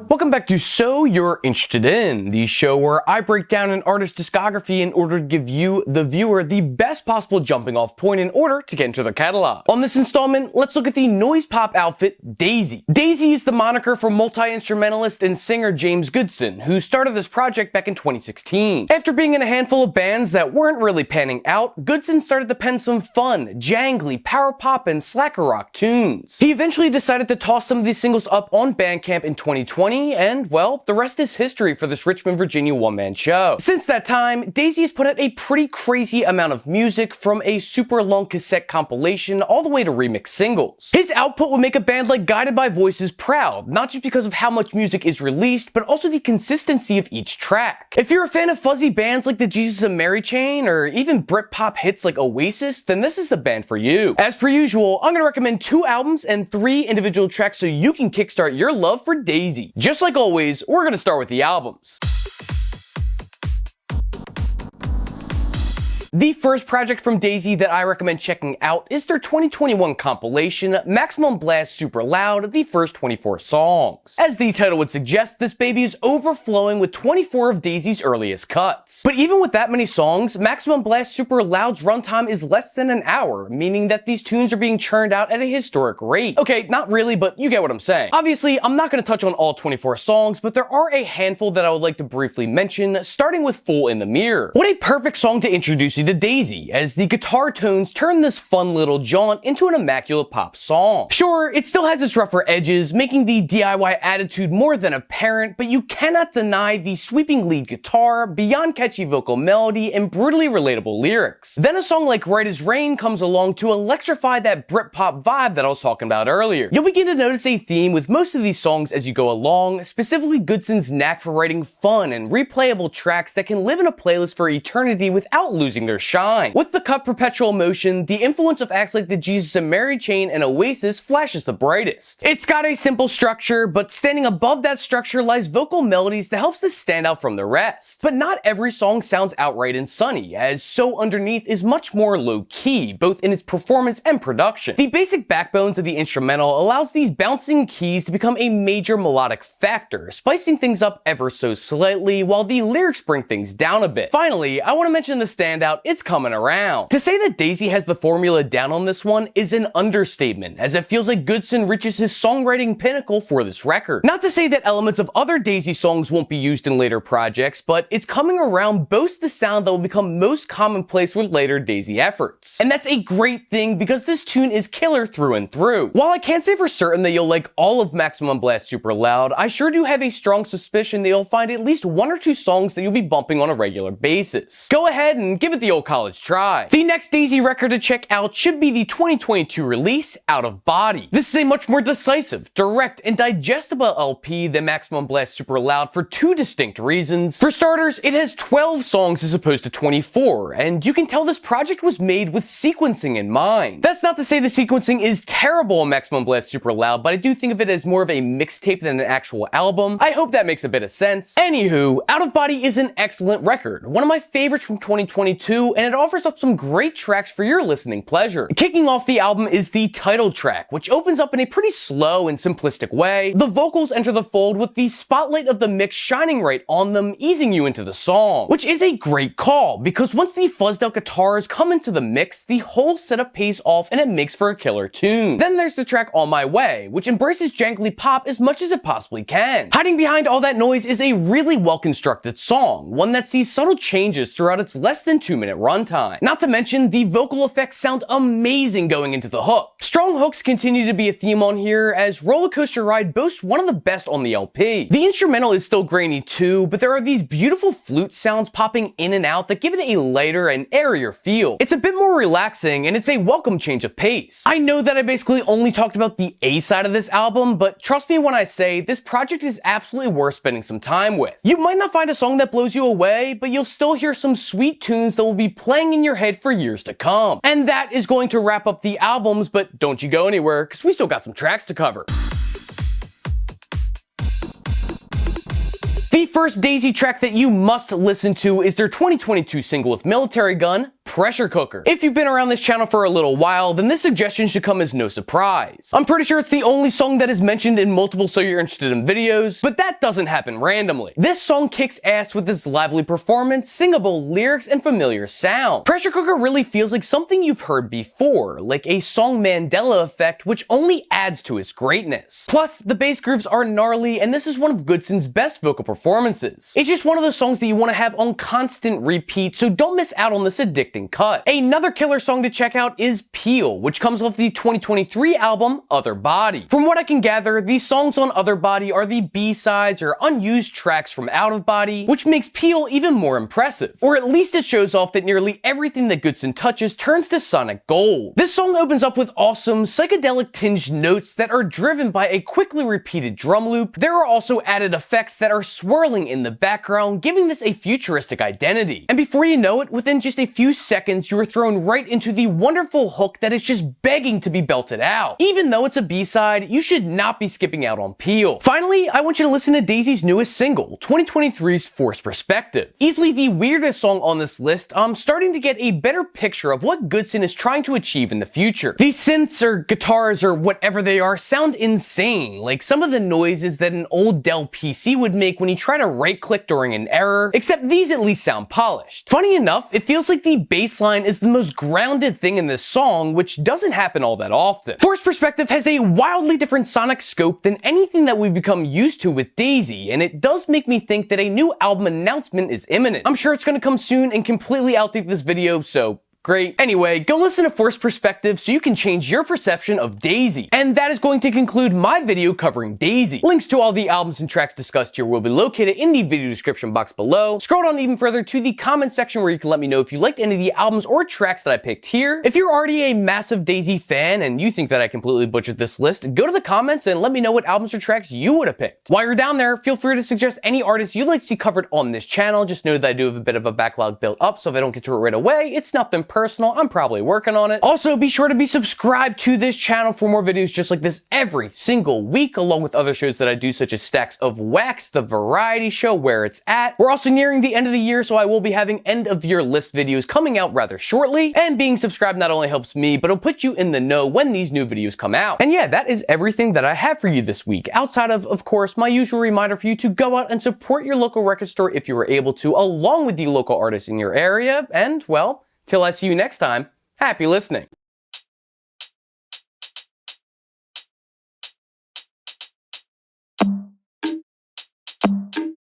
Welcome back to So You're Interested In, the show where I break down an artist's discography in order to give you, the viewer, the best possible jumping off point in order to get into their catalog. On this installment, let's look at the noise pop outfit Dazy. Dazy is the moniker for multi-instrumentalist and singer James Goodson, who started this project back in 2016. After being in a handful of bands that weren't really panning out, Goodson started to pen some fun, jangly, power pop, and slacker rock tunes. He eventually decided to toss some of these singles up on Bandcamp in 2020, and, well, the rest is history for this Richmond, Virginia one-man show. Since that time, Dazy has put out a pretty crazy amount of music, from a super long cassette compilation all the way to remix singles. His output would make a band like Guided by Voices proud, not just because of how much music is released, but also the consistency of each track. If you're a fan of fuzzy bands like the Jesus and Mary Chain, or even Britpop hits like Oasis, then this is the band for you. As per usual, I'm gonna recommend 2 albums and 3 individual tracks so you can kickstart your love for Dazy. Just like always, we're gonna start with the albums. The first project from Dazy that I recommend checking out is their 2021 compilation, Maximum Blast Super Loud, the first 24 songs. As the title would suggest, this baby is overflowing with 24 of Dazy's earliest cuts. But even with that many songs, Maximum Blast Super Loud's runtime is less than an hour, meaning that these tunes are being churned out at a historic rate. Okay, not really, but you get what I'm saying. Obviously, I'm not going to touch on all 24 songs, but there are a handful that I would like to briefly mention, starting with Fool in the Mirror. What a perfect song to introduce you to Dazy, as the guitar tones turn this fun little jaunt into an immaculate pop song. Sure, it still has its rougher edges, making the DIY attitude more than apparent, but you cannot deny the sweeping lead guitar, beyond catchy vocal melody, and brutally relatable lyrics. Then a song like Right as Rain comes along to electrify that Britpop vibe that I was talking about earlier. You'll begin to notice a theme with most of these songs as you go along, specifically Goodson's knack for writing fun and replayable tracks that can live in a playlist for eternity without losing their shine. With the cut Perpetual Motion, the influence of acts like the Jesus and Mary Chain and Oasis flashes the brightest. It's got a simple structure, but standing above that structure lies vocal melodies that helps this stand out from the rest. But not every song sounds outright and sunny, as So Underneath is much more low-key, both in its performance and production. The basic backbones of the instrumental allows these bouncing keys to become a major melodic factor, spicing things up ever so slightly, while the lyrics bring things down a bit. Finally, I want to mention the standout, It's Coming Around. To say that Dazy has the formula down on this one is an understatement, as it feels like Goodson reaches his songwriting pinnacle for this record. Not to say that elements of other Dazy songs won't be used in later projects, but It's Coming Around boasts the sound that will become most commonplace with later Dazy efforts. And that's a great thing, because this tune is killer through and through. While I can't say for certain that you'll like all of Maximum Blast Super Loud, I sure do have a strong suspicion that you'll find at least 1 or 2 songs that you'll be bumping on a regular basis. Go ahead and give it the old college try. The next Dazy record to check out should be the 2022 release, Out of Body. This is a much more decisive, direct, and digestible LP than Maximum Blast Super Loud for 2 distinct reasons. For starters, it has 12 songs as opposed to 24, and you can tell this project was made with sequencing in mind. That's not to say the sequencing is terrible in Maximum Blast Super Loud, but I do think of it as more of a mixtape than an actual album. I hope that makes a bit of sense. Anywho, Out of Body is an excellent record, one of my favorites from 2022, and it offers up some great tracks for your listening pleasure. Kicking off the album is the title track, which opens up in a pretty slow and simplistic way. The vocals enter the fold with the spotlight of the mix shining right on them, easing you into the song, which is a great call, because once the fuzzed out guitars come into the mix, the whole setup pays off and it makes for a killer tune. Then there's the track On My Way, which embraces jangly pop as much as it possibly can. Hiding behind all that noise is a really well-constructed song, one that sees subtle changes throughout its less than 2-minute runtime. Not to mention, the vocal effects sound amazing going into the hook. Strong hooks continue to be a theme on here, as Roller Coaster Ride boasts one of the best on the LP. The instrumental is still grainy too, but there are these beautiful flute sounds popping in and out that give it a lighter and airier feel. It's a bit more relaxing, and it's a welcome change of pace. I know that I basically only talked about the A side of this album, but trust me when I say this project is absolutely worth spending some time with. You might not find a song that blows you away, but you'll still hear some sweet tunes that will be playing in your head for years to come. And that is going to wrap up the albums, but don't you go anywhere, because we still got some tracks to cover. The first Dazy track that you must listen to is their 2022 single with Military Gun, Pressure Cooker. If you've been around this channel for a little while, then this suggestion should come as no surprise. I'm pretty sure it's the only song that is mentioned in multiple So You're Interested in videos, but that doesn't happen randomly. This song kicks ass with its lively performance, singable lyrics, and familiar sound. Pressure Cooker really feels like something you've heard before, like a song Mandela effect, which only adds to its greatness. Plus, the bass grooves are gnarly, and this is one of Goodson's best vocal performances. It's just one of those songs that you want to have on constant repeat, so don't miss out on this addicting cut. Another killer song to check out is Peel, which comes off the 2023 album Other Body. From what I can gather, these songs on Other Body are the B-sides or unused tracks from Out of Body, which makes Peel even more impressive. Or at least it shows off that nearly everything that Goodson touches turns to sonic gold. This song opens up with awesome psychedelic tinged notes that are driven by a quickly repeated drum loop. There are also added effects that are swirling in the background, giving this a futuristic identity. And before you know it, within just a few seconds, you are thrown right into the wonderful hook that is just begging to be belted out. Even though it's a B-side, you should not be skipping out on Peel. Finally, I want you to listen to Dazy's newest single, 2023's Forced Perspective. Easily the weirdest song on this list, I'm starting to get a better picture of what Goodson is trying to achieve in the future. These synths or guitars or whatever they are sound insane, like some of the noises that an old Dell PC would make when you try to right-click during an error, except these at least sound polished. Funny enough, it feels like the bass line is the most grounded thing in this song, which doesn't happen all that often. Forced Perspective has a wildly different sonic scope than anything that we've become used to with Dazy, and it does make me think that a new album announcement is imminent. I'm sure it's gonna come soon and completely outdate this video, so great. Anyway, go listen to Forced Perspective so you can change your perception of Dazy. And that is going to conclude my video covering Dazy. Links to all the albums and tracks discussed here will be located in the video description box below. Scroll down even further to the comment section where you can let me know if you liked any of the albums or tracks that I picked here. If you're already a massive Dazy fan and you think that I completely butchered this list, go to the comments and let me know what albums or tracks you would have picked. While you're down there, feel free to suggest any artists you'd like to see covered on this channel. Just know that I do have a bit of a backlog built up, so if I don't get to it right away, it's nothing personal. I'm probably working on it. Also, be sure to be subscribed to this channel for more videos just like this every single week, along with other shows that I do, such as Stacks of Wax, the variety show Where It's At. We're also nearing the end of the year, so I will be having end of year list videos coming out rather shortly. And being subscribed not only helps me, but it'll put you in the know when these new videos come out. And yeah, that is everything that I have for you this week, outside of course, my usual reminder for you to go out and support your local record store if you are able to, along with the local artists in your area. And well, till I see you next time, happy listening.